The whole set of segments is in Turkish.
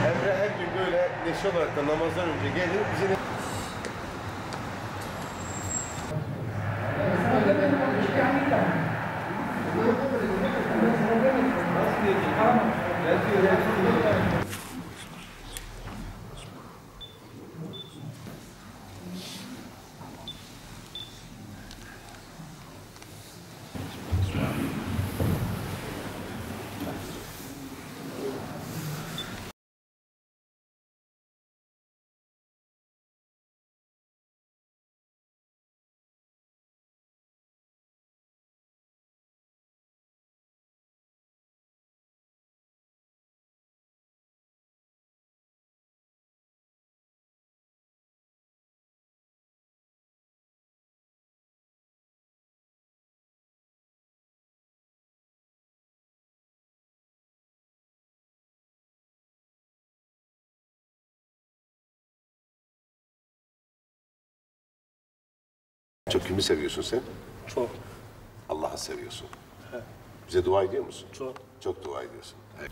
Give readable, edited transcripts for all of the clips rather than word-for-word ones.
Emre her gün böyle neşe olarak da namazdan önce gelir bizi Çok kimi seviyorsun sen? Çok. Allah'ı seviyorsun. Evet. Bize dua ediyor musun? Çok. Çok dua ediyorsun. Evet.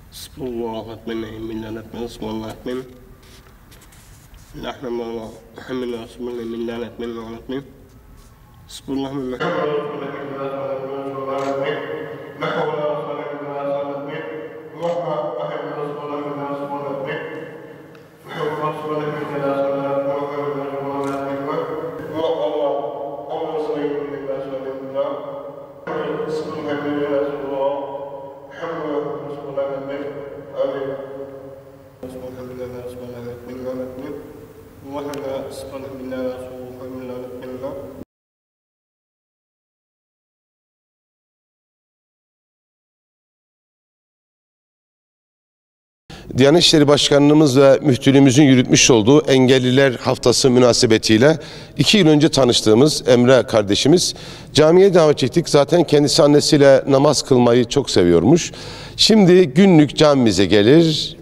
Diyanet İşleri Başkanlığımız ve müftülüğümüzün yürütmüş olduğu Engelliler Haftası münasebetiyle 2 yıl önce tanıştığımız Emre kardeşimiz camiye davet ettik. Zaten kendisi annesiyle namaz kılmayı çok seviyormuş. Şimdi günlük camimize gelir,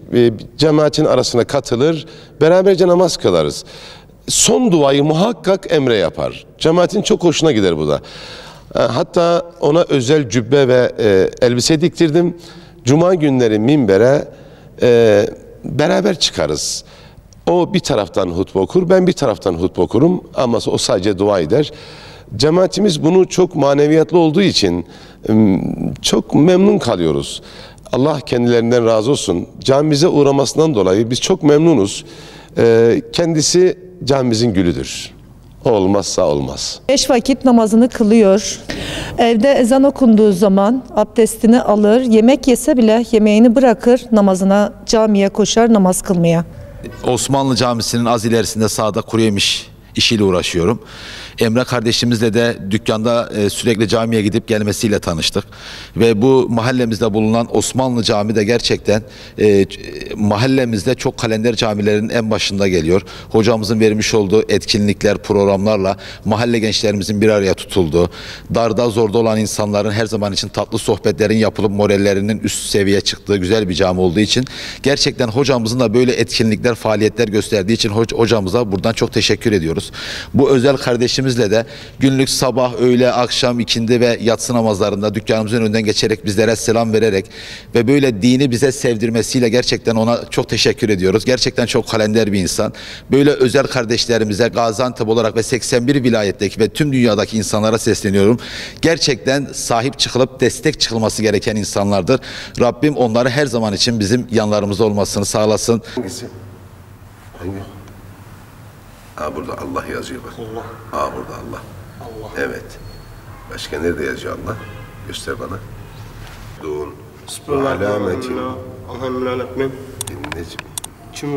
cemaatin arasına katılır, beraberce namaz kılarız. Son duayı muhakkak Emre yapar. Cemaatin çok hoşuna gider bu da. Hatta ona özel cübbe ve elbise diktirdim. Cuma günleri minbere beraber çıkarız. O bir taraftan hutbe okur, ben bir taraftan hutbe okurum ama o sadece dua eder. Cemaatimiz bunu çok maneviyatlı olduğu için çok memnun kalıyoruz. Allah kendilerinden razı olsun. Camimize uğramasından dolayı biz çok memnunuz. Kendisi camimizin gülüdür. O olmazsa olmaz. 5 vakit namazını kılıyor. Evde ezan okunduğu zaman abdestini alır. Yemek yese bile yemeğini bırakır, namazına, camiye koşar, namaz kılmaya. Osmanlı Camisi'nin az ilerisinde sağda Kuruyemiş işiyle uğraşıyorum. Emre kardeşimizle de dükkanda sürekli camiye gidip gelmesiyle tanıştık. Ve bu mahallemizde bulunan Osmanlı Camii de gerçekten mahallemizde çok kalender camilerin en başında geliyor. Hocamızın vermiş olduğu etkinlikler, programlarla mahalle gençlerimizin bir araya tutulduğu, darda zorda olan insanların her zaman için tatlı sohbetlerin yapılıp morallerinin üst seviyeye çıktığı güzel bir cami olduğu için gerçekten hocamızın da böyle etkinlikler, faaliyetler gösterdiği için hocamıza buradan çok teşekkür ediyoruz. Bu özel kardeşimizle de günlük sabah, öğle, akşam, ikindi ve yatsı namazlarında dükkanımızın önünden geçerek bizlere selam vererek ve böyle dini bize sevdirmesiyle gerçekten ona çok teşekkür ediyoruz. Gerçekten çok kalender bir insan. Böyle özel kardeşlerimize Gaziantep olarak ve 81 vilayetteki ve tüm dünyadaki insanlara sesleniyorum. Gerçekten sahip çıkılıp destek çıkılması gereken insanlardır. Rabbim onları her zaman için bizim yanlarımızda olmasını sağlasın. Hangisi? Hangi? Aa, burada Allah yazıyor bak. Allah. Aa, burada Allah. Allah. Evet. Başka nerede yazıyor Allah? Göster bana. Dun. Alametin. Elhamdülillah. Kim